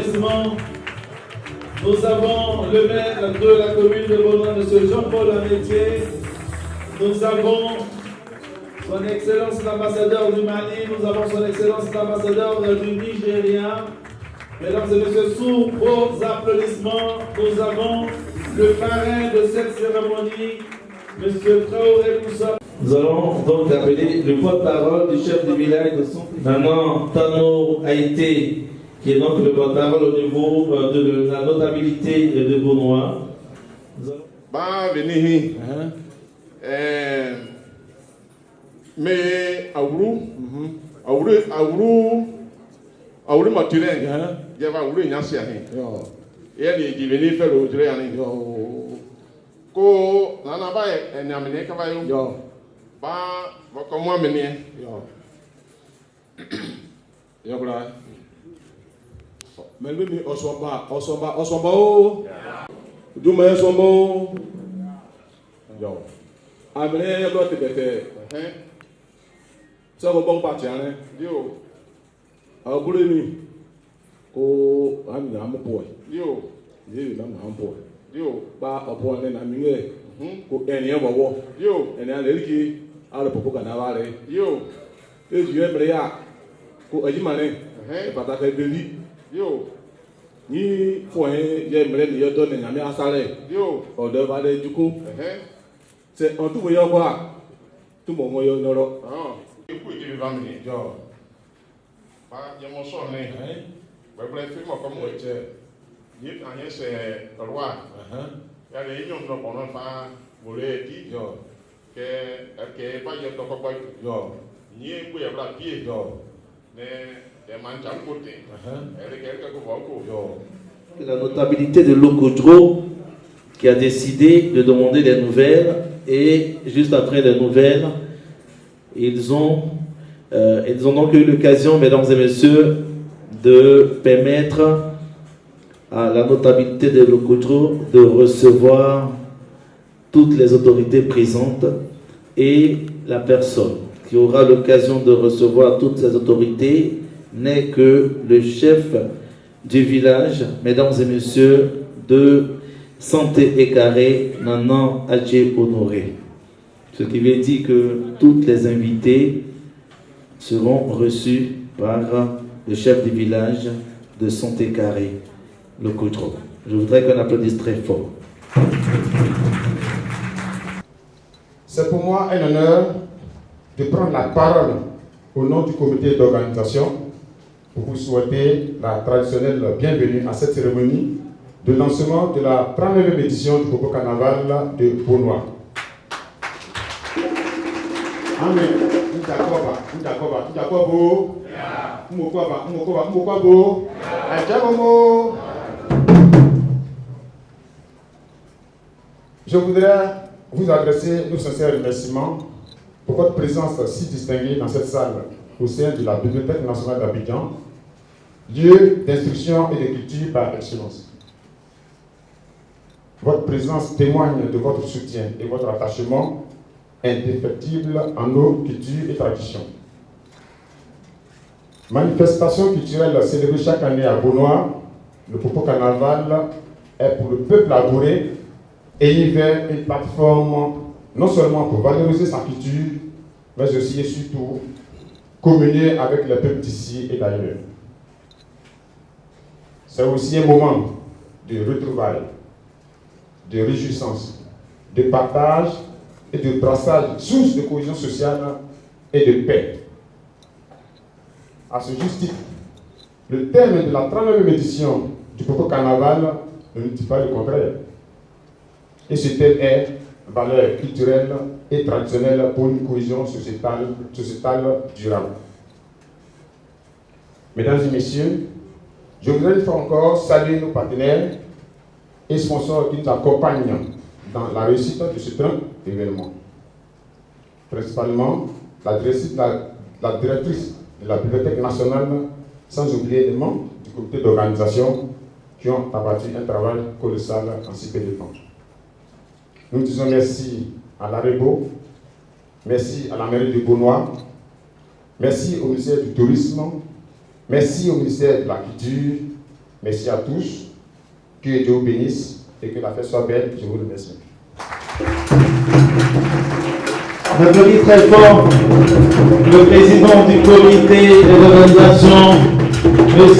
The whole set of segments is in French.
applaudissements. Nous avons le maire de la commune de Beaunois, M. Jean-Paul Amétier. Nous avons son Excellence l'ambassadeur du Mali. Nous avons son Excellence l'ambassadeur du Nigeria. Mesdames et messieurs, sous vos applaudissements, nous avons le parrain de cette cérémonie, M. Traoré Moussa. Nous allons donc appeler le porte-parole du chef de village de son Maman Tano Haïté, qui est donc le porte-parole au niveau de la notabilité de Beaunois. Bienvenue. Mais Aourou Maturin, il y a Aourou Nyansia. Et elle est venue faire le Dréan. Ko Nanaba et Namine Cavaillon. Pas comme moi, mener. Yabra. Melvin Osomba. Duma Sombo. Yo. Amene Yabra Tibete. Ça va bon partir, hein? Yo. Aoulemi. Ko Amina Mopoy. Yo. Yo. Yo. Ba Opon and Amine. Ko Enya Wawa. Yo. And Aliki. Ala Popoka Navare. Yo. Is you Ebrea. Ko Ajimane. Pataka Beli. Yo. Ni foi ye mele ni yodo ni nyame asale. Yo. Odo ba de juku. Se on tu yo kwa. Tu mo yo noro. Écoute, il va venir. Yo. Pas de mon son, né? Bref, fais-moi comme moi. Il y a c'est roi. Il y a des gens qui ont pas volé dit. Yo. Que pas y a de quoi. Yo. Ni un peu à pied. Yo. Des manches à côté. Elle est quelque chose. La notabilité de Lokodro qui a décidé de demander des nouvelles et juste après les nouvelles, ils ont donc eu l'occasion, mesdames et messieurs, de permettre à la notabilité de Lokodro de recevoir toutes les autorités présentes et la personne qui aura l'occasion de recevoir toutes ces autorités n'est que le chef du village, mesdames et messieurs, de Santé et Carré, Nanan Adjé Honoré. Ce qui veut dire que tous les invités seront reçus par le chef du village de Santé Carré, le Coutro. Je voudrais qu'on applaudisse très fort. C'est pour moi un honneur de prendre la parole au nom du comité d'organisation pour vous souhaiter la traditionnelle bienvenue à cette cérémonie de lancement de la 39e édition du Popo Carnaval de Beaunois. Amen. Je voudrais vous adresser nos sincères remerciements pour votre présence si distinguée dans cette salle au sein de la Bibliothèque nationale d'Abidjan, lieu d'instruction et de culture par excellence. Votre présence témoigne de votre soutien et votre attachement indéfectible à nos cultures et traditions. Manifestation culturelle célébrée chaque année à Beaunois, le Popo Carnaval est pour le peuple labouré et y vers une plateforme non seulement pour valoriser sa culture, mais aussi et surtout communier avec les peuples d'ici et d'ailleurs. C'est aussi un moment de retrouvailles, de réjouissance, de partage et de brassage, source de cohésion sociale et de paix. À ce juste titre, le thème de la 39e édition du Popo Carnaval ne nous dit pas le contraire. Et ce thème est valeurs culturelles et traditionnelles pour une cohésion sociétale durable. Mesdames et messieurs, je voudrais une fois encore saluer nos partenaires et sponsors qui nous accompagnent dans la réussite de ce grand événement. Principalement la directrice de la Bibliothèque nationale, sans oublier les membres du comité d'organisation qui ont abattu un travail colossal en si peu de temps. Nous disons merci à l'AREBO, merci à la mairie de Beaunois, merci au ministère du Tourisme, merci au ministère de la Culture, Merci à tous. Que Dieu vous bénisse et que la fête soit belle. Je vous remercie. On applaudit très fort le président du comité d'organisation, M.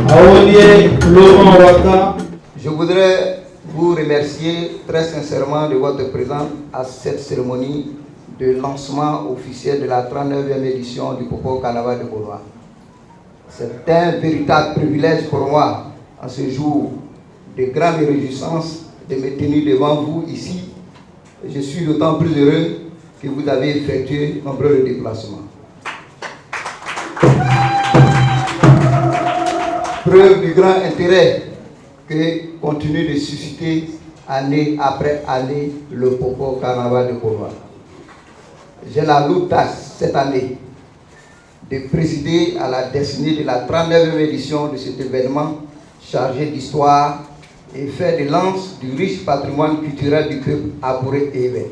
Aolier Laurent Waka. Je voudrais vous remercier très sincèrement de votre présence à cette cérémonie de lancement officiel de la 39e édition du Popo Carnaval de Beaunois. C'est un véritable privilège pour moi, en ce jour de grande réjouissance, de me tenir devant vous ici. Je suis d'autant plus heureux que vous avez effectué nombreux déplacements. Preuve du grand intérêt que continue de susciter année après année le Popo Carnaval de Beaunois. J'ai la lourde tâche cette année de présider à la destinée de la 39e édition de cet événement chargé d'histoire et faire de lance du riche patrimoine culturel du peuple Abouré et Ewe.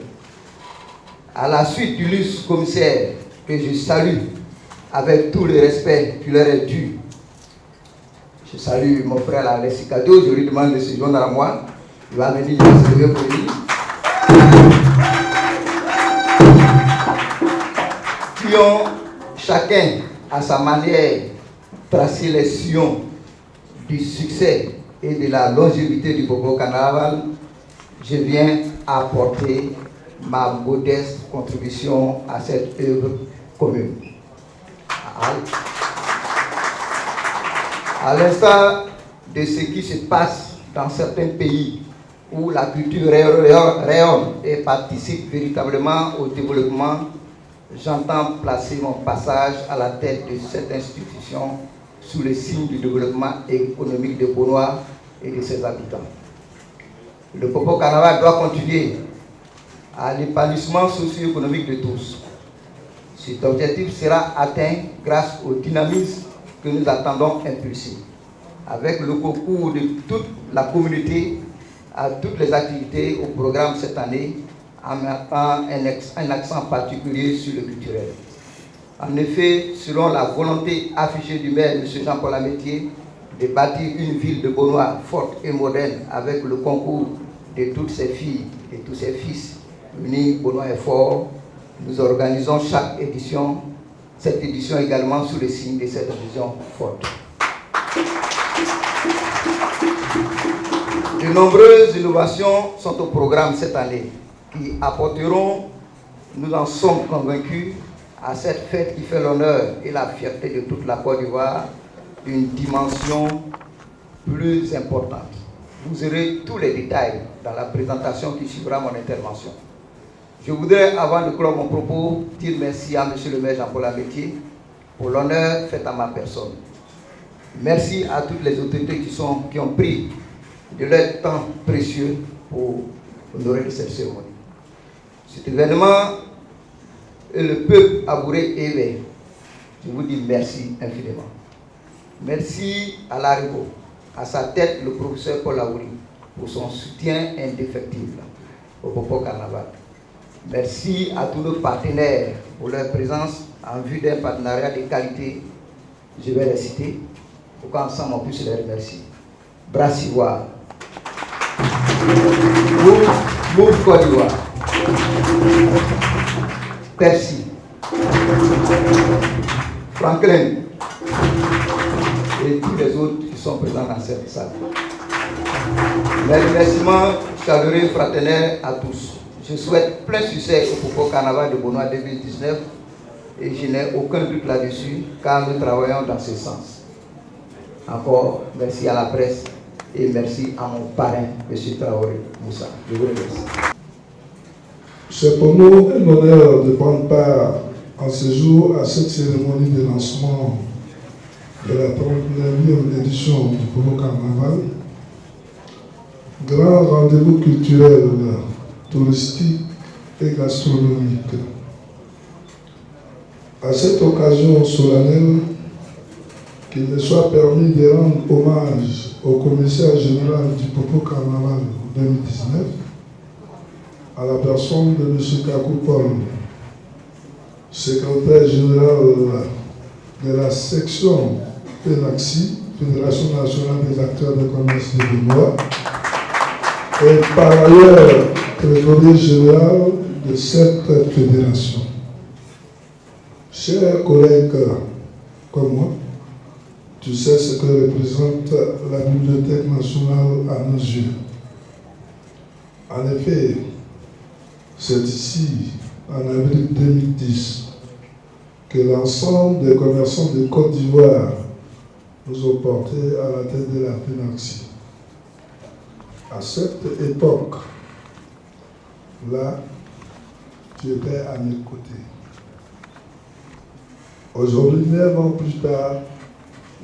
À la suite du illustre commissaire que je salue avec tout le respect qui leur est dû, je salue mon frère Alexis Kado, je lui demande de se joindre à moi, il va venir se lever pour lui. Qui ont chacun à sa manière tracé les sillons du succès et de la longévité du Popo Carnaval, je viens apporter ma modeste contribution à cette œuvre commune. À l'instar de ce qui se passe dans certains pays où la culture rayonne et participe véritablement au développement, j'entends placer mon passage à la tête de cette institution sous le signe du développement économique de Beaunois et de ses habitants. Le Popo Carnaval doit contribuer à l'épanouissement socio-économique de tous. Cet objectif sera atteint grâce au dynamisme que nous attendons impulser, avec le concours de toute la communauté à toutes les activités au programme cette année, en mettant un accent particulier sur le culturel. En effet, selon la volonté affichée du maire, M. Jean-Paul Amétier, de bâtir une ville de Beaunois forte et moderne avec le concours de toutes ses filles et tous ses fils, unis Beaunois est fort, nous organisons chaque édition, cette édition également sous le signe de cette vision forte. De nombreuses innovations sont au programme cette année qui apporteront, nous en sommes convaincus, à cette fête qui fait l'honneur et la fierté de toute la Côte d'Ivoire, une dimension plus importante. Vous aurez tous les détails dans la présentation qui suivra mon intervention. Je voudrais, avant de clore mon propos, dire merci à M. le maire Jean-Paul Amétier pour l'honneur fait à ma personne. Merci à toutes les autorités qui ont pris de leur temps précieux pour honorer cette cérémonie. Cet événement et le peuple Abouré et Ewe, je vous dis merci infiniment. Merci à l'Aribo, à sa tête le professeur Paul Aouri, pour son soutien indéfectible au Popo Carnaval. Merci à tous nos partenaires pour leur présence en vue d'un partenariat de qualité. Je vais les citer pour qu'ensemble on puisse les remercier. Brassivoire, Move Côte d'Ivoire, Percy, Franklin et tous les autres qui sont présents dans cette salle. Mes remerciements chaleureux fraternels à tous. Je souhaite plein succès au Popo Carnaval de Beaunois 2019 et je n'ai aucun doute là-dessus car nous travaillons dans ce sens. Encore merci à la presse et merci à mon parrain, M. Traoré Moussa. Je vous remercie. C'est pour nous un honneur de prendre part en ce jour à cette cérémonie de lancement de la 39e édition du Popo Carnaval. Grand rendez-vous culturel, touristique et gastronomique. À cette occasion solennelle, qu'il me soit permis de rendre hommage au commissaire général du Popo Carnaval 2019, à la personne de M. Kakou Paul, secrétaire général de la section FENACSI, Fédération nationale des acteurs de commerce de Benoît, et par ailleurs trésorier général de cette fédération. Chers collègues comme moi, tu sais ce que représente la Bibliothèque nationale à nos yeux. En effet, c'est ici, en avril 2010, que l'ensemble des commerçants de Côte d'Ivoire nous ont portés à la tête de la FENACSI. À cette époque-là, tu étais à mes côtés. Aujourd'hui, 9 ans plus tard,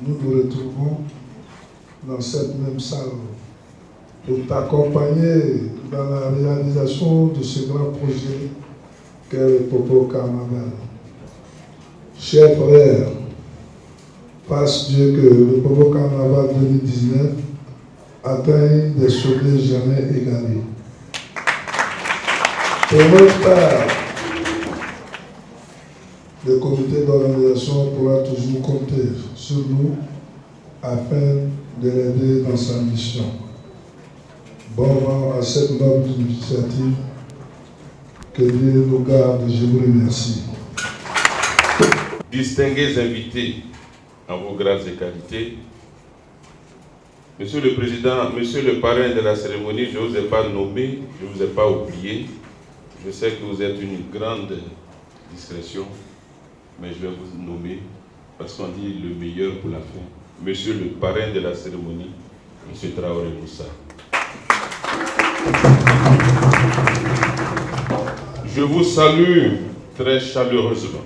nous nous retrouvons dans cette même salle pour t'accompagner dans la réalisation de ce grand projet qu'est le Popo Carnaval. Chers frères, fasse Dieu que le Popo Carnaval 2019 atteigne des sommets jamais égalés. Pour notre part, le comité d'organisation pourra toujours compter sur nous afin de l'aider dans sa mission. Bon vent à cette noble initiative. Que Dieu nous garde, je vous remercie. Distingués invités en vos grades et qualités, Monsieur le Président, Monsieur le parrain de la cérémonie, je ne vous ai pas nommé, je ne vous ai pas oublié. Je sais que vous êtes une grande discrétion, mais je vais vous nommer parce qu'on dit le meilleur pour la fin. Monsieur le parrain de la cérémonie, Monsieur Traoré Moussa. Je vous salue très chaleureusement.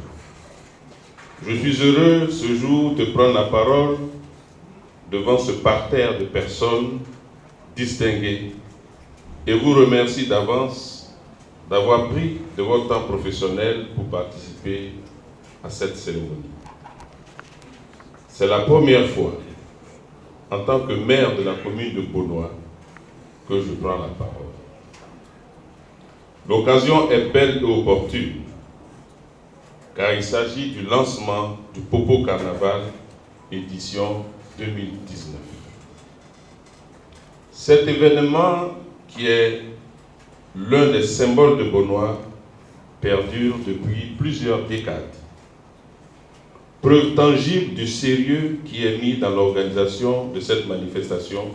Je suis heureux ce jour de prendre la parole devant ce parterre de personnes distinguées et vous remercie d'avance d'avoir pris de votre temps professionnel pour participer à cette cérémonie. C'est la première fois, en tant que maire de la commune de Benoît, que je prends la parole. L'occasion est belle et opportune, car il s'agit du lancement du Popo Carnaval édition 2019. Cet événement, qui est l'un des symboles de Benoît, perdure depuis plusieurs décades. Preuve tangible du sérieux qui est mis dans l'organisation de cette manifestation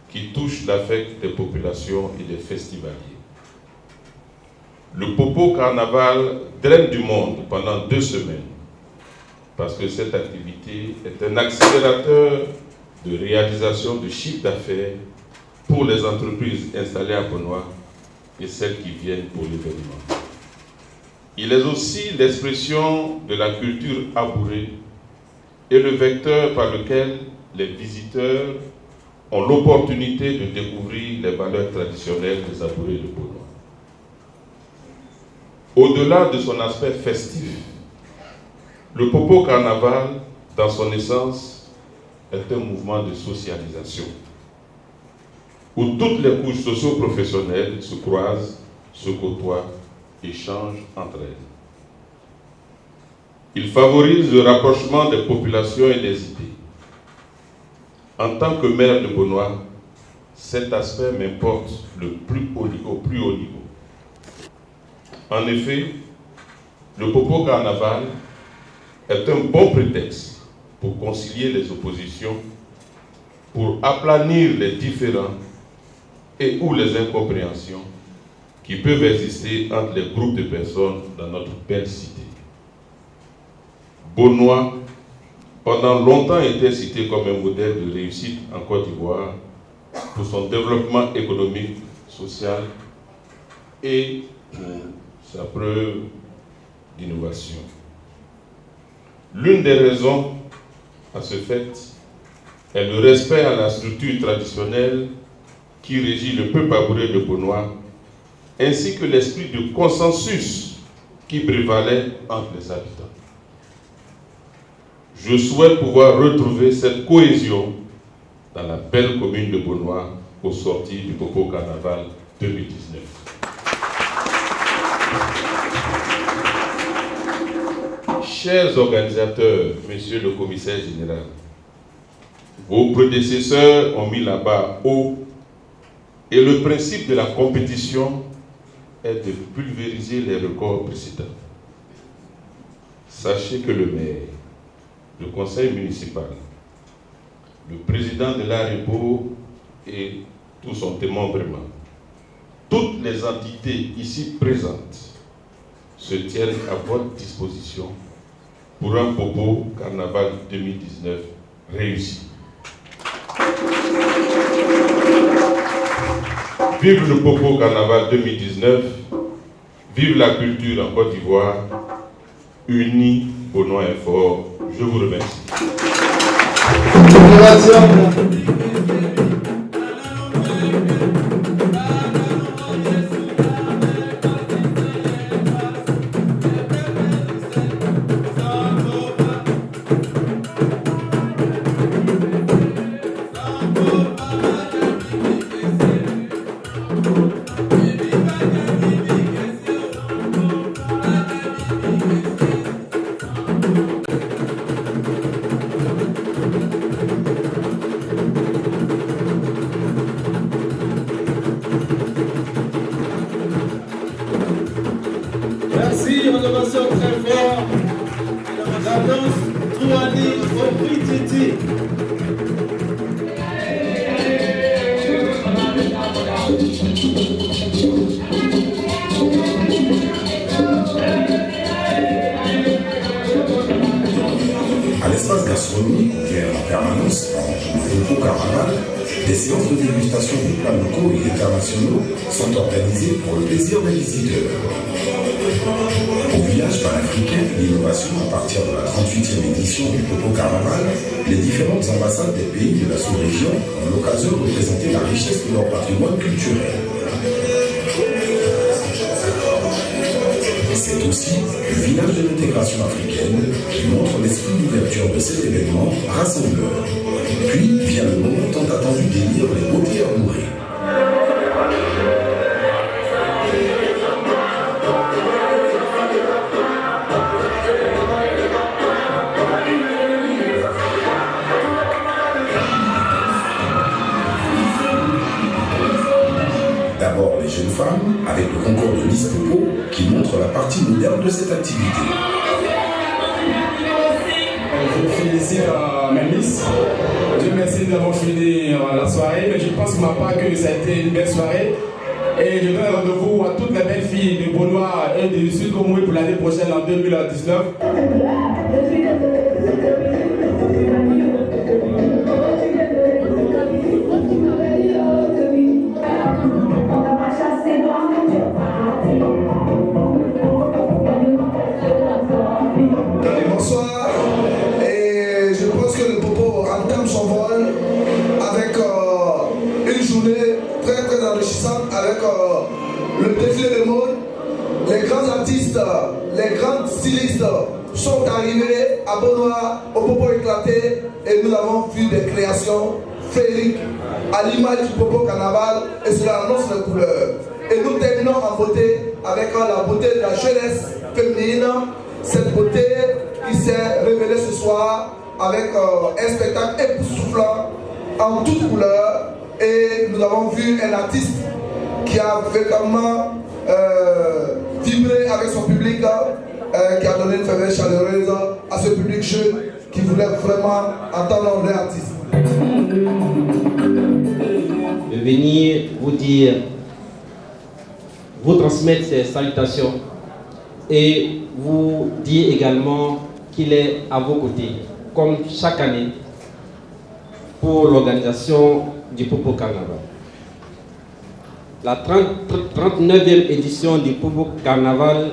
qui touche l'affect des populations et des festivaliers. Le Popo Carnaval draine du monde pendant 2 semaines parce que cette activité est un accélérateur de réalisation de chiffre d'affaires pour les entreprises installées à Benoît et celles qui viennent pour l'événement. Il est aussi l'expression de la culture abourée et le vecteur par lequel les visiteurs ont l'opportunité de découvrir les valeurs traditionnelles des abourés de Benoît. Au-delà de son aspect festif, le Popo Carnaval, dans son essence, est un mouvement de socialisation, où toutes les couches socio-professionnelles se croisent, se côtoient, échangent entre elles. Il favorise le rapprochement des populations et des idées. En tant que maire de Benoît, cet aspect m'importe au plus haut niveau. En effet, le Popo Carnaval est un bon prétexte pour concilier les oppositions, pour aplanir les différends et ou les incompréhensions qui peuvent exister entre les groupes de personnes dans notre belle cité. Benoît, pendant longtemps, était cité comme un modèle de réussite en Côte d'Ivoire pour son développement économique, social et pour sa preuve d'innovation. L'une des raisons à ce fait est le respect à la structure traditionnelle qui régit le peuple abouré de Benoît, ainsi que l'esprit de consensus qui prévalait entre les habitants. Je souhaite pouvoir retrouver cette cohésion dans la belle commune de Benoît au sortir du Popo Carnaval 2019. chers organisateurs, monsieur le commissaire général, vos prédécesseurs ont mis la barre haut et le principe de la compétition est de pulvériser les records précédents. Sachez que le maire, le conseil municipal, le président de la République et tout son démembrement, toutes les entités ici présentes se tiennent à votre disposition pour un Popo Carnaval 2019 réussi. Vive le Popo Carnaval 2019, vive la culture en Côte d'Ivoire, unis, Bonois et fort. Je vous remercie. Merci, on ovation très fort. La danse Touani au prix Titi. À l'espace gastronomique, qui est en permanence au Carnaval, des séances de dégustation de plats locaux et internationaux sont organisées pour le plaisir des visiteurs. Au village panafricain, l'innovation à partir de la 38e édition du Popo Carnaval, les différentes ambassades des pays de la sous-région ont l'occasion de présenter la richesse de leur patrimoine culturel. C'est aussi le village de l'intégration africaine qui montre l'esprit d'ouverture de cet événement rassembleur. Puis vient le moment tant attendu d'élire les beautés amourées. D'abord les jeunes femmes, avec le concours de Miss Popo, qui montre la partie moderne de cette activité. Je félicite mes Miss. Dieu merci d'avoir fini la soirée, mais je pense pour ma part que ça a été une belle soirée. Et je donne rendez-vous à toutes les belles filles de Bonois et du Sud Comoué pour l'année prochaine en 2019. Bonsoir, et je pense que le Popo entame son vol avec une journée très très enrichissante avec le défilé de mode. Les grands artistes, les grands stylistes sont arrivés à Bonois au Popo éclaté et nous avons vu des créations féeriques à l'image du Popo Carnaval et cela annonce les couleurs. Et nous terminons en beauté avec la beauté de la jeunesse féminine, cette beauté qui s'est révélée ce soir avec un spectacle époustouflant en toutes couleurs. Et nous avons vu un artiste qui a véritablement vibré avec son public, qui a donné une faveur chaleureuse à ce public jeune qui voulait vraiment entendre leur artiste. De venir vous dire, vous transmettre ces salutations et vous dire également qu'il est à vos côtés, comme chaque année, pour l'organisation du Popo Carnaval. La 39e édition du Popo Carnaval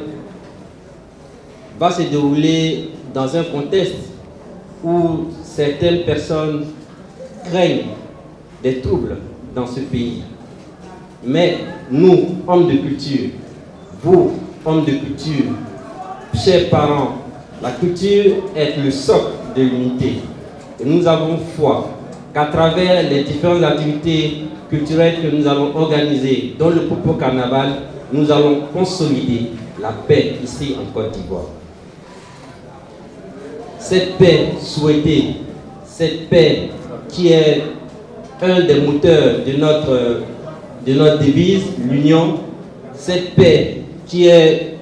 va se dérouler dans un contexte où certaines personnes craignent des troubles dans ce pays. Mais nous, hommes de culture, vous, hommes de culture, chers parents, la culture est le socle de l'unité. Et nous avons foi qu'à travers les différentes activités culturelles que nous allons organiser dans le Popo Carnaval, nous allons consolider la paix ici en Côte d'Ivoire. cette paix souhaitée, cette paix qui est un des moteurs de notre devise, l'union, cette paix qui est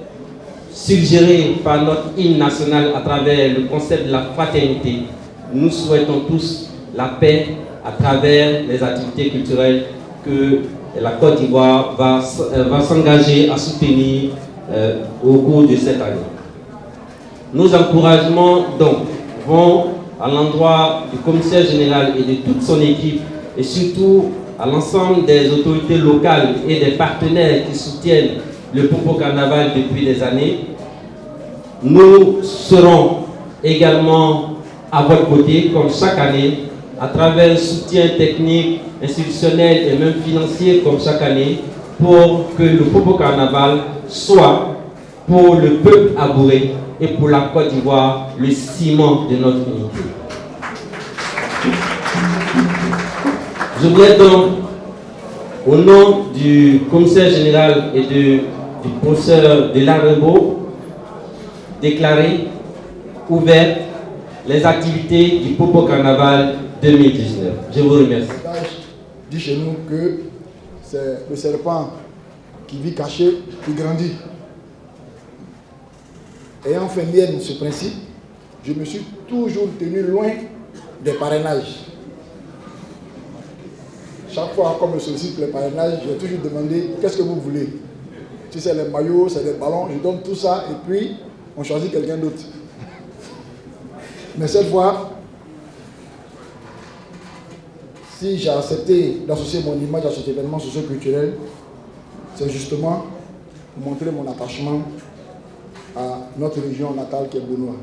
suggérée par notre hymne national à travers le concept de la fraternité. Nous souhaitons tous la paix à travers les activités culturelles que la Côte d'Ivoire va s'engager à soutenir au cours de cette année. Nos encouragements donc vont à l'endroit du commissaire général et de toute son équipe et surtout à l'ensemble des autorités locales et des partenaires qui soutiennent le Popo Carnaval depuis des années. Nous serons également à votre côté, comme chaque année, à travers le soutien technique, institutionnel et même financier, comme chaque année, pour que le Popo Carnaval soit, pour le peuple abouré et pour la Côte d'Ivoire, le ciment de notre unité. Je voudrais donc, au nom du commissaire général et du professeur de l'Arebo, déclarer ouvertes les activités du Popo Carnaval 2019. Je vous remercie. Dit chez nous que c'est le serpent qui vit caché, qui grandit. Ayant fait mienne ce principe, je me suis toujours tenu loin des parrainages. Chaque fois qu'on me sollicite les parrainages, j'ai toujours demandé qu'est-ce que vous voulez. Si c'est les maillots, c'est les ballons, je donne tout ça et puis on choisit quelqu'un d'autre. Mais cette fois, si j'ai accepté d'associer mon image à cet événement socio-culturel, c'est justement pour montrer mon attachement à notre région natale qui est Bonoa.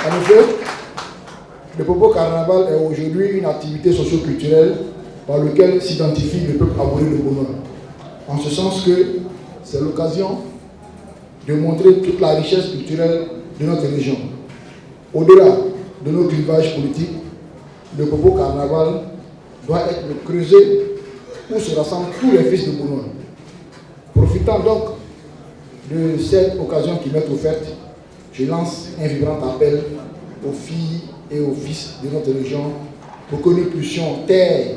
En effet, le Popo Carnaval est aujourd'hui une activité socio-culturelle par laquelle s'identifie le peuple abouré de Bonoa. En ce sens que c'est l'occasion de montrer toute la richesse culturelle de notre région. Au-delà de nos clivages politiques, le Popo Carnaval doit être le creuset où se rassemblent tous les fils de Bonoa. Profitant donc de cette occasion qui m'est offerte, je lance un vibrant appel aux filles et aux fils de notre région pour que nous puissions taire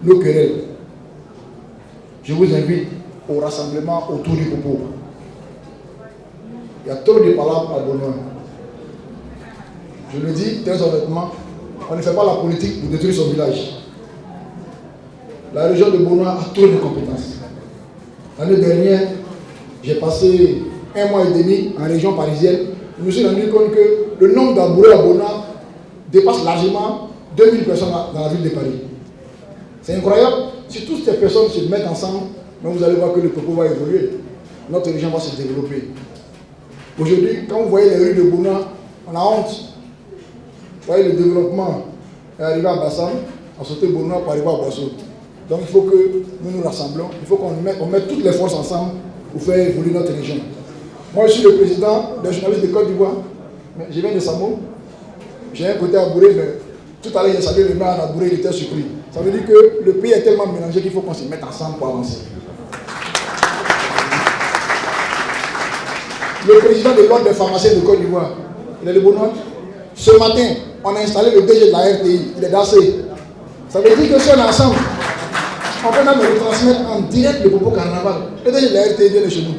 nos querelles. Je vous invite au rassemblement autour du Popo. Il y a trop de palabres à Bonoa. Je le dis très honnêtement, on ne fait pas la politique pour détruire son village. La région de Bonoa a trop de compétences. L'année dernière, j'ai passé 1 mois et demi en région parisienne. Je me suis rendu compte que le nombre d'abourés à Bonoa dépasse largement 2000 personnes dans la ville de Paris. C'est incroyable. Si toutes ces personnes se mettent ensemble, vous allez voir que le Popo va évoluer. Notre région va se développer. Aujourd'hui, quand vous voyez les rues de Bonoa, on a honte. Vous voyez le développement est arrivé à Bassam, à sauter Bonoa pour arriver à Boisseau. Donc il faut que nous nous rassemblons, il faut qu'on mette toutes les forces ensemble pour faire évoluer notre région. Moi je suis le président des journalistes de Côte d'Ivoire, je viens de Samo, j'ai un côté abouré, mais tout à l'heure j'ai salué le maire en abouré, il était surpris. Ça veut dire que le pays est tellement mélangé qu'il faut qu'on se mette ensemble pour avancer. Le président de l'ordre des pharmaciens de Côte d'Ivoire, il est de Bonoa. Ce matin, on a installé le DG de la RTI, il est d'AC. Ça veut dire que si on est ensemble, on peut même retransmettre en direct le Popo Carnaval. Le DG de la RTI vient de chez nous.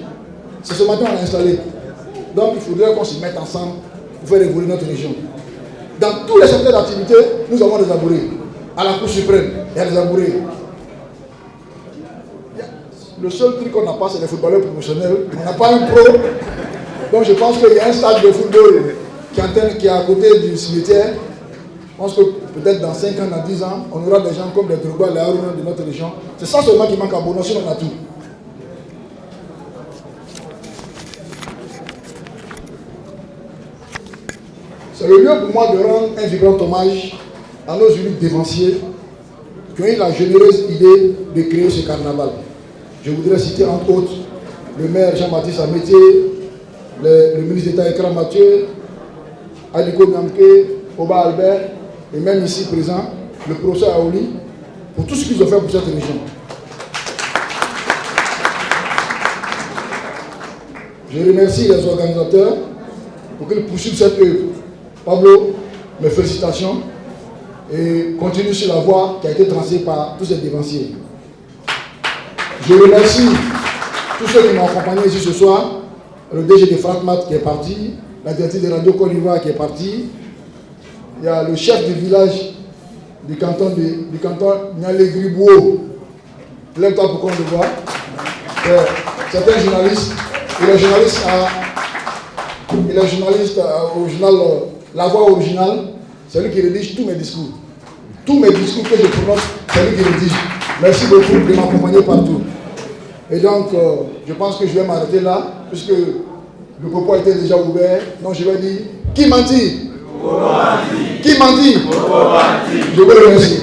C'est ce matin qu'on a installé. Donc il faudrait qu'on se mette ensemble pour faire évoluer notre région. Dans tous les secteurs d'activité, nous avons des abourés. À la Cour suprême, il y a des abourés. Le seul truc qu'on n'a pas, c'est les footballeurs professionnels. On n'a pas un pro. Donc je pense qu'il y a un stade de football qui est à côté du cimetière. Je pense que peut-être dans 5 ans, dans 10 ans, on aura des gens comme les Drogba, les Haruna de notre région. C'est ça seulement qui manque à Bonoa, sinon on a tout. C'est le lieu pour moi de rendre un vibrant hommage à nos uniques dévanciers qui ont eu la généreuse idée de créer ce carnaval. Je voudrais citer entre autres le maire Jean-Baptiste Amétier, le ministre d'État Ekram Mathieu, Adiko Gamke, Oba Albert, et même ici présent, le professeur Aouli, pour tout ce qu'ils ont fait pour cette région. Je remercie les organisateurs pour qu'ils poursuivent cette œuvre. Pablo, mes félicitations et continue sur la voie qui a été tracée par tous ces dévanciers. Je remercie tous ceux qui m'ont accompagné ici ce soir, le DG de Fratmat qui est parti, la directrice de Radio Côte d'Ivoire qui est partie, il y a le chef du village du canton Nialé-Gribouo, lève-toi pour qu'on le voit, c'est un journaliste, il est journaliste au journal La Voix Originale, c'est lui qui rédige tous mes discours. Tous mes discours que je prononce, c'est lui qui rédige. Merci beaucoup de m'accompagner partout. Et donc, je pense que je vais m'arrêter là, puisque le propos a été déjà ouvert. Donc, je vais dire, qui mentit? Qui mentit? Je vous remercie.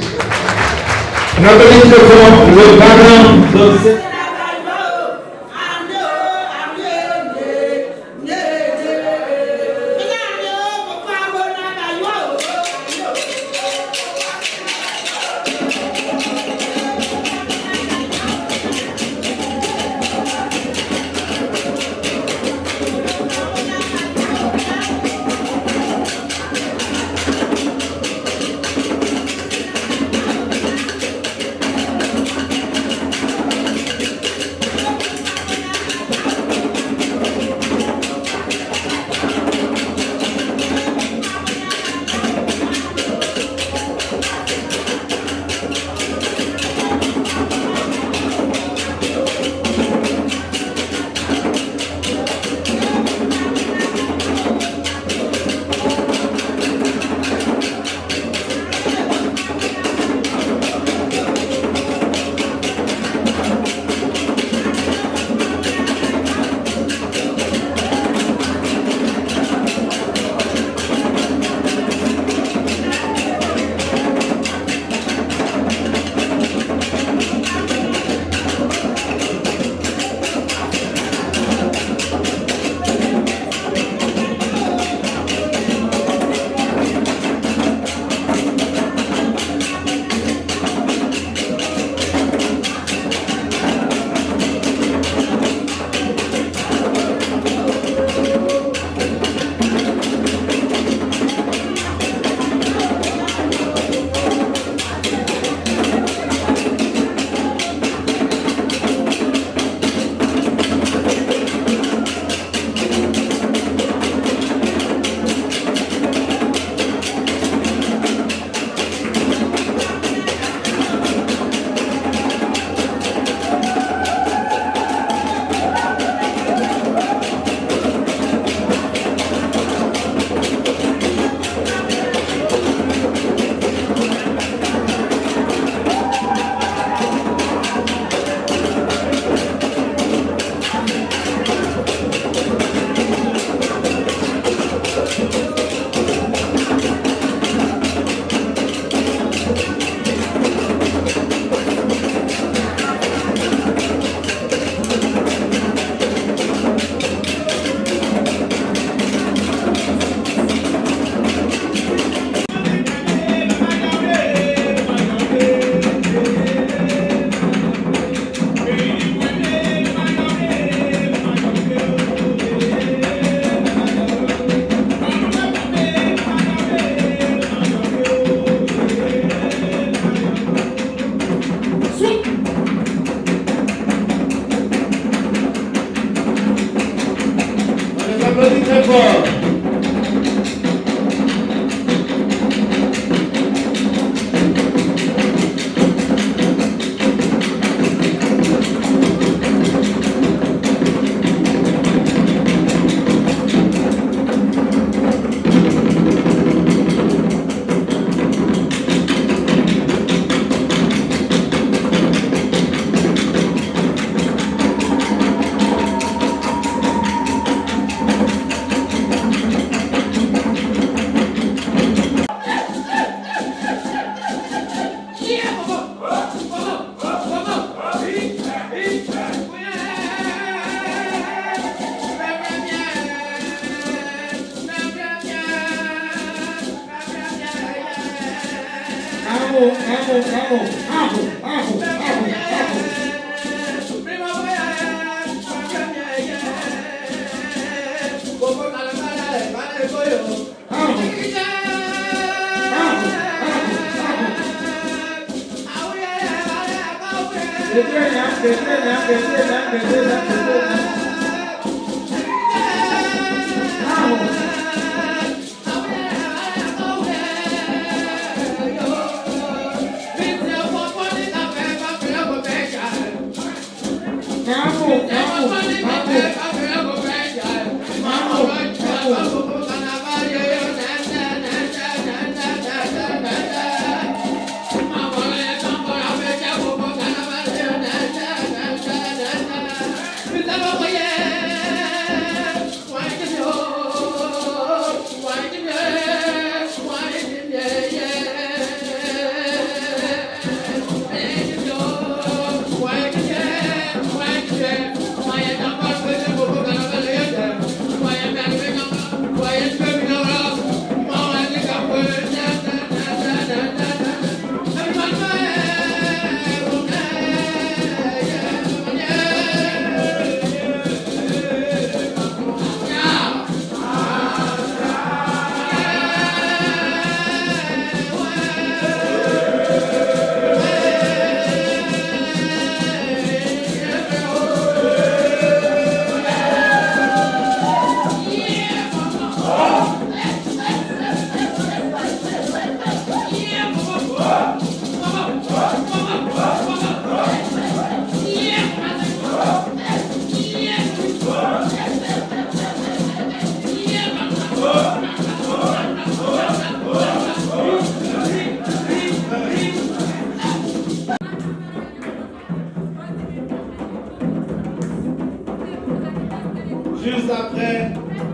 Juste après,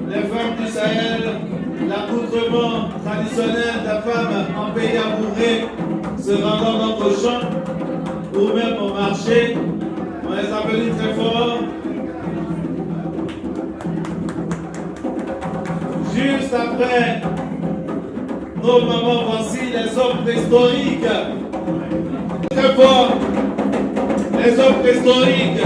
les femmes du Sahel, l'accoutrement traditionnel des femmes en pays amoureux se rendant dans vos champs ou même au marché, on les applaudit très fort. Juste après, nos mamans, voici les hommes préhistoriques. Très fort, les hommes préhistoriques.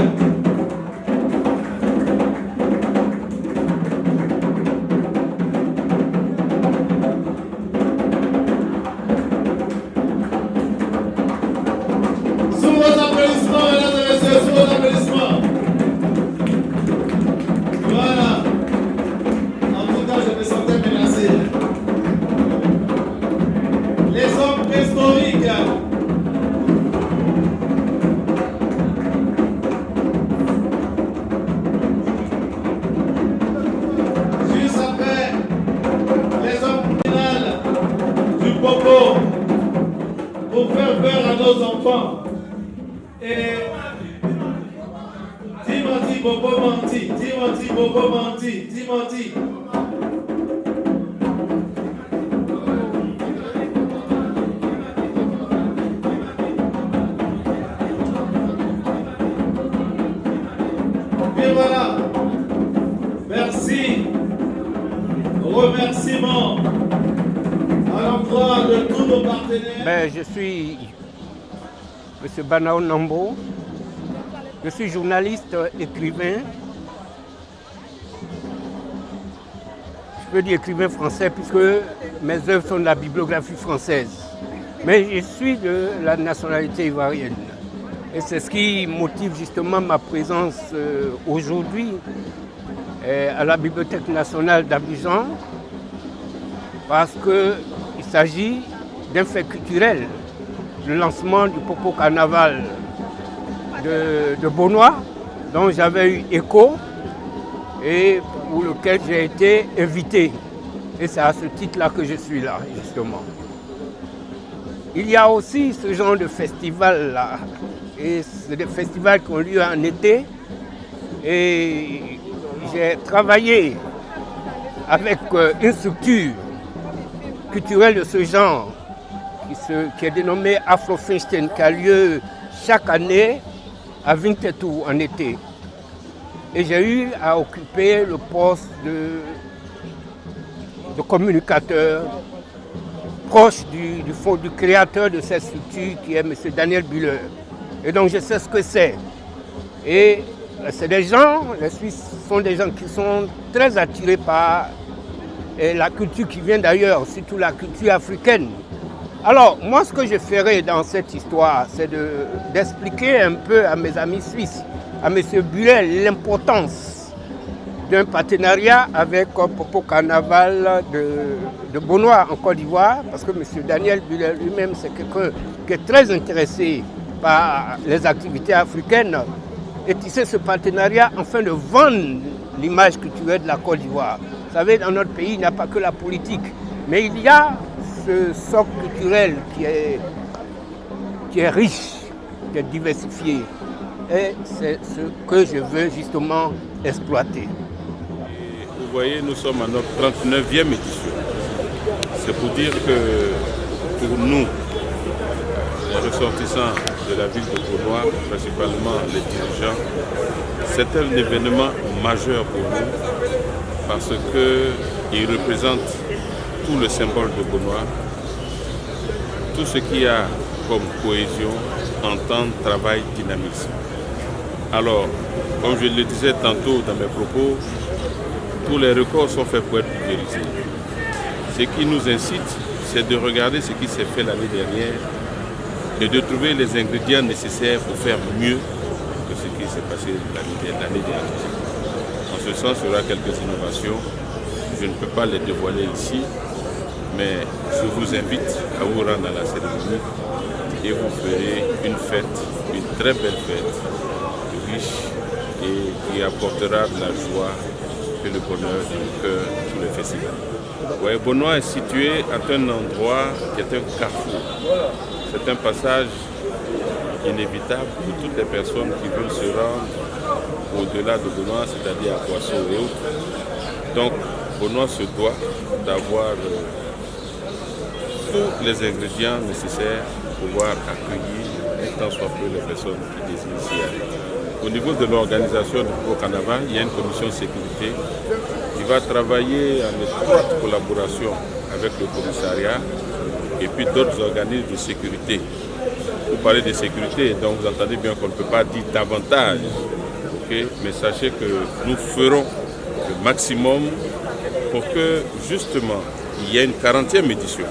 Pour faire peur à nos enfants. Et Timothy Bobo menti, Timothy Bobo menti, Timothy. Et voilà. Merci. Remerciements à l'endroit de tous nos partenaires. Je suis M. Banao Nambo. Je suis journaliste, écrivain. Je peux dire écrivain français puisque mes œuvres sont de la bibliographie française. Mais je suis de la nationalité ivoirienne. Et c'est ce qui motive justement ma présence aujourd'hui à la Bibliothèque nationale d'Abidjan, parce qu'il s'agit d'un fait culturel, le lancement du Popo Carnaval de Beaunois, dont j'avais eu écho et pour lequel j'ai été invité. Et c'est à ce titre-là que je suis là, justement. Il y a aussi ce genre de festival-là, et c'est des festivals qui ont lieu en été, et j'ai travaillé avec une structure culturelle de ce genre, qui est dénommée Afro-Finstein, qui a lieu chaque année à Wintetou en été. Et j'ai eu à occuper le poste de communicateur proche du créateur de cette structure, qui est M. Daniel Buller. Et donc je sais ce que c'est. Et c'est des gens, les Suisses sont des gens qui sont très attirés par la culture qui vient d'ailleurs, surtout la culture africaine. Alors, moi, ce que je ferai dans cette histoire, c'est d'expliquer un peu à mes amis suisses, à M. Bulel, l'importance d'un partenariat avec Popo Carnaval de Beaunois en Côte d'Ivoire, parce que M. Daniel Bulel lui-même, c'est quelqu'un qui est très intéressé par les activités africaines, et tisser ce partenariat afin de vendre l'image culturelle de la Côte d'Ivoire. Vous savez, dans notre pays, il n'y a pas que la politique, mais il y a ce socle culturel qui est riche, qui est diversifié. Et c'est ce que je veux justement exploiter. Et vous voyez, nous sommes à notre 39e édition. C'est pour dire que pour nous, les ressortissants de la ville de Beaunois, principalement les dirigeants, c'est un événement majeur pour nous parce qu'il représente tout le symbole de Beaunois, tout ce qu'il y a comme cohésion, entente, travail, dynamisme. Alors, comme je le disais tantôt dans mes propos, tous les records sont faits pour être pulvérisés. Ce qui nous incite, c'est de regarder ce qui s'est fait l'année dernière et de trouver les ingrédients nécessaires pour faire mieux que ce qui s'est passé l'année dernière. En ce sens, il y aura quelques innovations. Je ne peux pas les dévoiler ici, mais je vous invite à vous rendre à la cérémonie et vous ferez une fête, une très belle fête, riche et qui apportera de la joie et le bonheur dans le cœur de tous les festivals. Ouais, Beaunois est situé à un endroit qui est un carrefour. C'est un passage inévitable pour toutes les personnes qui veulent se rendre au-delà de Beaunois, c'est-à-dire à Poisson et autres. Donc, Beaunois se doit d'avoir tous les ingrédients nécessaires pour pouvoir accueillir tant soit peu les personnes qui désirent s'y aller. Au niveau de l'organisation du Popo Carnaval, il y a une commission de sécurité qui va travailler en étroite collaboration avec le commissariat et puis d'autres organismes de sécurité. Vous parlez de sécurité, donc vous entendez bien qu'on ne peut pas dire davantage. Okay? Mais sachez que nous ferons le maximum pour que justement il y ait une 40e édition.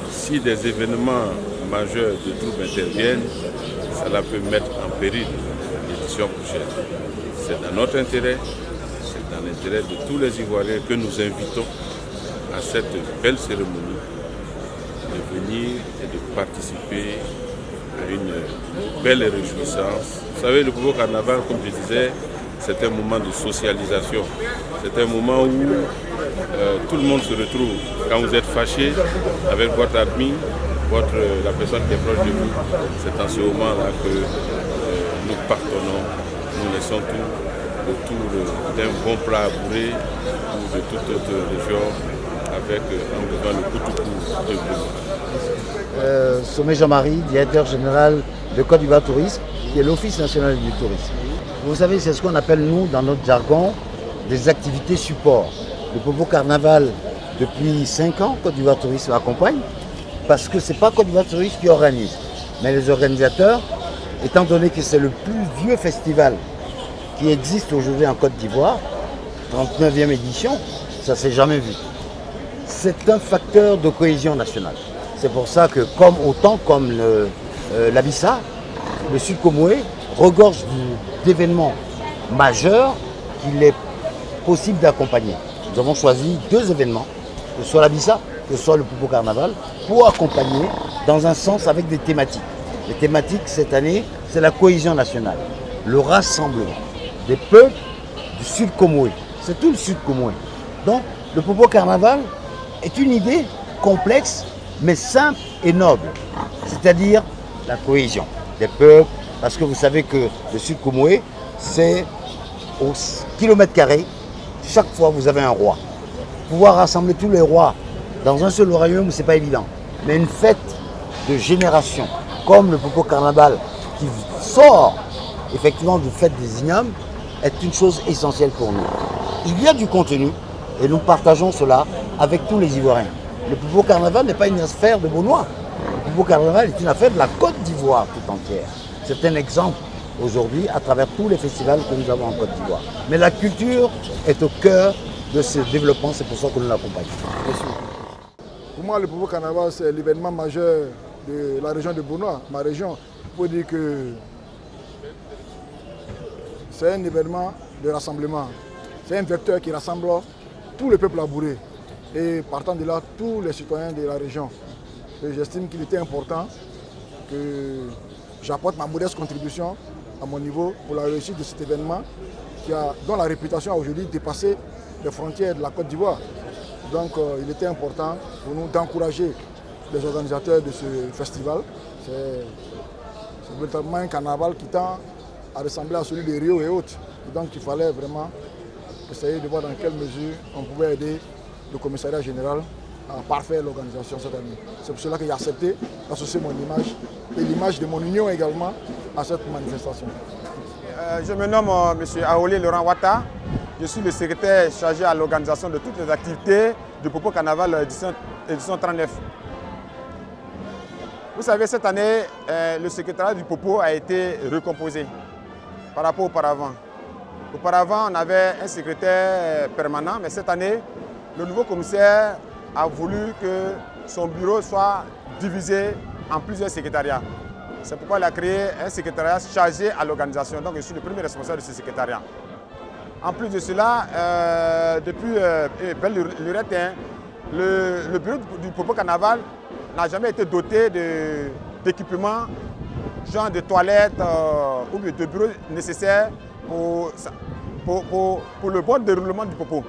Si des événements majeurs de troubles interviennent, cela peut mettre en péril l'édition prochaine. C'est dans notre intérêt, c'est dans l'intérêt de tous les Ivoiriens que nous invitons à cette belle cérémonie de venir et de participer à une belle réjouissance. Vous savez, le Popo Carnaval, comme je disais, c'est un moment de socialisation. C'est un moment où tout le monde se retrouve. Quand vous êtes fâché avec votre ami, la personne qui est proche de vous, c'est en ce moment-là que nous pardonnons, nous laissons tout autour d'un bon plat à bourrer ou de toute autre région avec en besoin le couteau de Beaunois. Sommet Jean-Marie, directeur général de Côte d'Ivoire Tourisme, qui est l'Office national du tourisme. Vous savez, c'est ce qu'on appelle, nous, dans notre jargon, des activités support. Le Popo Carnaval, depuis 5 ans, Côte d'Ivoire Tourisme accompagne, parce que ce n'est pas Côte d'Ivoire Tourisme qui organise. Mais les organisateurs, étant donné que c'est le plus vieux festival qui existe aujourd'hui en Côte d'Ivoire, 39e édition, ça ne s'est jamais vu. C'est un facteur de cohésion nationale. C'est pour ça que, autant comme l'Abissa, le Sud Comoé regorge d'événements majeurs qu'il est possible d'accompagner. Nous avons choisi 2 événements, que ce soit l'Abissa, que ce soit le Popo Carnaval, pour accompagner dans un sens avec des thématiques. Les thématiques cette année, c'est la cohésion nationale, le rassemblement des peuples du Sud Comoé. C'est tout le Sud Comoé. Donc le Popo Carnaval est une idée complexe, mais simple et noble. C'est-à-dire la cohésion des peuples, parce que vous savez que le Sud Comoé, c'est au kilomètre carré, chaque fois vous avez un roi. Pouvoir rassembler tous les rois dans un seul royaume, ce n'est pas évident. Mais une fête de génération, comme le Popo Carnaval, qui sort effectivement du fait des ignames, est une chose essentielle pour nous. Il y a du contenu, et nous partageons cela avec tous les Ivoiriens. Le Popo Carnaval n'est pas une affaire de Beaunois. Le Popo Carnaval est une affaire de la Côte d'Ivoire tout entière. C'est un exemple aujourd'hui à travers tous les festivals que nous avons en Côte d'Ivoire. Mais la culture est au cœur de ce développement, c'est pour ça que nous l'accompagnons. Pour moi, le Popo Carnaval, c'est l'événement majeur de la région de Bonoa, ma région. Il faut dire que c'est un événement de rassemblement. C'est un vecteur qui rassemble tout le peuple abouré et partant de là, tous les citoyens de la région. Et j'estime qu'il était important que j'apporte ma modeste contribution à mon niveau pour la réussite de cet événement dont la réputation a aujourd'hui dépassé les frontières de la Côte d'Ivoire. Donc il était important pour nous d'encourager les organisateurs de ce festival. C'est véritablement un carnaval qui tend à ressembler à celui de Rio et autres. Et donc il fallait vraiment essayer de voir dans quelle mesure on pouvait aider le commissariat général à parfaire l'organisation cette année. C'est pour cela que j'ai accepté d'associer mon image et l'image de mon union également à cette manifestation. Je me nomme M. Aolé Laurent Ouatta. Je suis le secrétaire chargé à l'organisation de toutes les activités du Popo Carnaval édition 39. Vous savez, cette année, le secrétariat du Popo a été recomposé par rapport auparavant. Auparavant, on avait un secrétaire permanent, mais cette année, le nouveau commissaire a voulu que son bureau soit divisé en plusieurs secrétariats. C'est pourquoi il a créé un secrétariat chargé à l'organisation. Donc je suis le premier responsable de ce secrétariat. En plus de cela, depuis belle lurette, le bureau du Popo Carnaval n'a jamais été doté d'équipements, genre de toilettes ou de bureaux nécessaires pour le bon déroulement du Popo.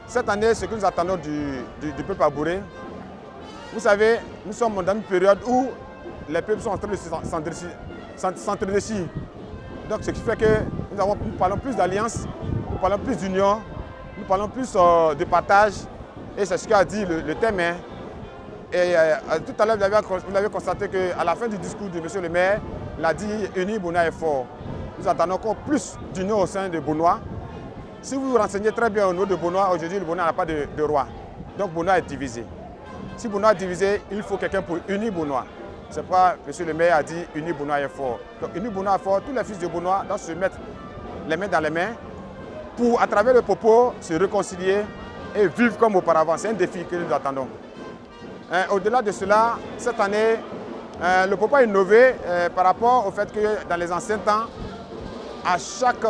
Cette année, ce que nous attendons du peuple abouré, vous savez, nous sommes dans une période où les peuples sont en train de s'entre-déchirer. Donc ce qui fait que nous parlons plus d'alliance, nous parlons plus d'union, nous parlons plus de partage. Et c'est ce qu'a dit le thème. Et tout à l'heure, vous avez constaté qu'à la fin du discours de M. le maire, il a dit « Unis, Bonoa est fort ». Nous attendons encore plus d'union au sein de Bonoa. Si vous vous renseignez très bien au niveau de Bonoa, aujourd'hui, le Bonoa n'a pas de roi. Donc Bonoa est divisé. Si Bonoa est divisé, il faut quelqu'un pour unir Bonoa. C'est pourquoi M. le maire a dit « Unis, Bonoa est fort ». Donc Unis, Bonoa est fort, tous les fils de Bonoa doivent se mettre les mains dans les mains pour, à travers le Popo, se réconcilier et vivre comme auparavant. C'est un défi que nous attendons. Au-delà de cela, cette année, le Popo a innové par rapport au fait que dans les anciens temps, à chaque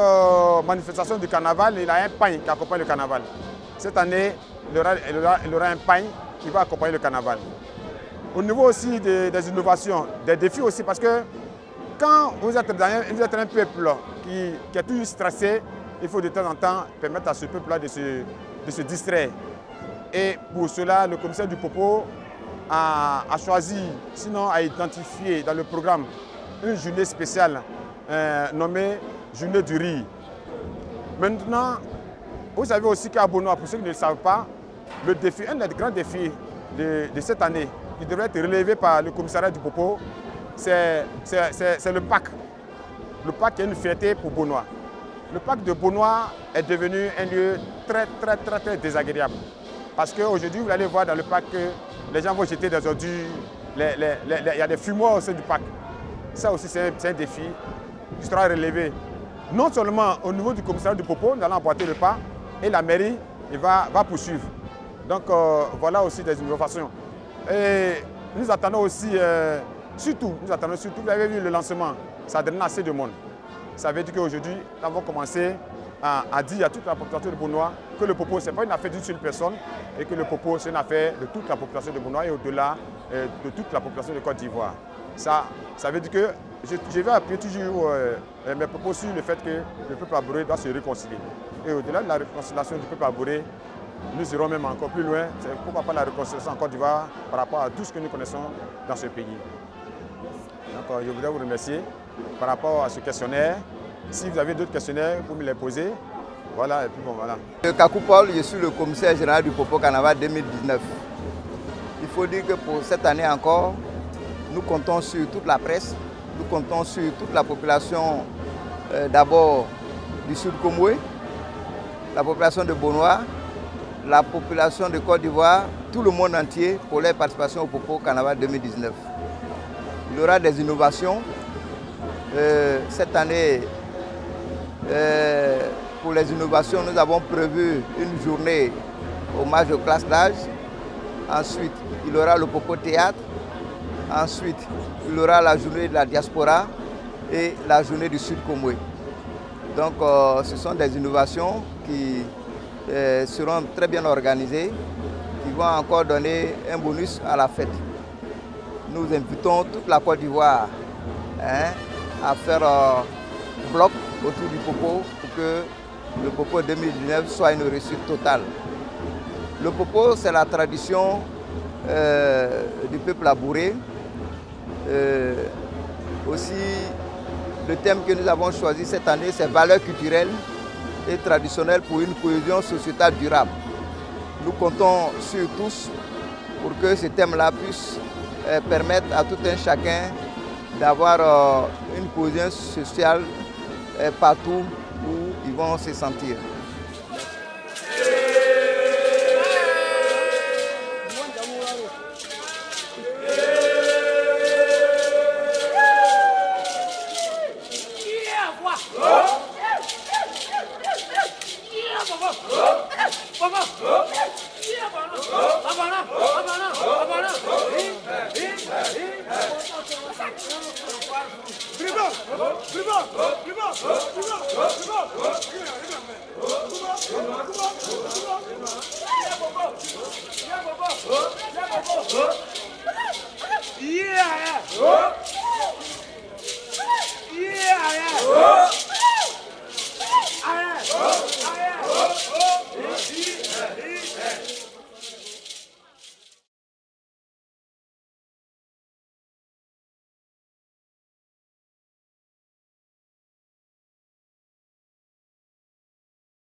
manifestation du carnaval, il y a un pagne qui accompagne le carnaval. Cette année, il y aura un pagne qui va accompagner le carnaval. Au niveau aussi des innovations, des défis aussi, parce que quand vous êtes un peuple qui est toujours stressé, il faut de temps en temps permettre à ce peuple-là de se distraire. Et pour cela, le commissaire du Popo a choisi, sinon a identifié dans le programme une journée spéciale nommée Journée du riz. Maintenant, vous savez aussi qu'à Bonoa, pour ceux qui ne le savent pas, un des grands défis de cette année, qui devrait être relevé par le commissariat du Popo, c'est le Pâques. Le Pâques est une fierté pour Bonoa. Le Pâques de Bonoa est devenu un lieu très désagréable. Parce qu'aujourd'hui, vous allez voir dans le Pâques que les gens vont jeter des ordures, il y a des fumoirs au sein du Pâques. Ça aussi, c'est un défi qui sera relevé. Non seulement au niveau du commissariat du Popo, nous allons emboîter le pas, et la mairie va poursuivre. Donc voilà aussi des innovations. Et nous attendons aussi, surtout, vous avez vu le lancement, ça donne assez de monde. Ça veut dire qu'aujourd'hui, nous avons commencé à dire à toute la population de Bonoa que le Popo, ce n'est pas une affaire d'une seule personne, et que le Popo, c'est une affaire de toute la population de Bonoa et au-delà de toute la population de Côte d'Ivoire. Ça veut dire que je vais appuyer toujours mes propos sur le fait que le peuple abouré doit se réconcilier. Et au-delà de la réconciliation du peuple abouré, nous irons même encore plus loin. Pourquoi pas la réconciliation en Côte d'Ivoire par rapport à tout ce que nous connaissons dans ce pays. Donc je voudrais vous remercier par rapport à ce questionnaire. Si vous avez d'autres questionnaires, vous me les poser. Voilà, et puis bon, voilà. Kakou Paul, je suis le commissaire général du Popo Carnaval 2019. Il faut dire que pour cette année encore, nous comptons sur toute la presse, nous comptons sur toute la population, d'abord du Sud Comoué, la population de Bonoa, la population de Côte d'Ivoire, tout le monde entier pour leur participation au Popo Carnaval 2019. Il y aura des innovations. Cette année, pour les innovations, nous avons prévu une journée hommage aux classes d'âge Ensuite, il y aura le Popo Théâtre. Ensuite, il y aura la journée de la diaspora et la journée du Sud Komoué. Donc, ce sont des innovations qui seront très bien organisées, qui vont encore donner un bonus à la fête. Nous invitons toute la Côte d'Ivoire à faire bloc autour du Popo pour que le Popo 2019 soit une réussite totale. Le Popo, c'est la tradition du peuple abouré. Aussi, le thème que nous avons choisi cette année, c'est valeurs culturelles et traditionnelles pour une cohésion sociétale durable. Nous comptons sur tous pour que ce thème-là puisse permettre à tout un chacun d'avoir une cohésion sociale partout où ils vont se sentir.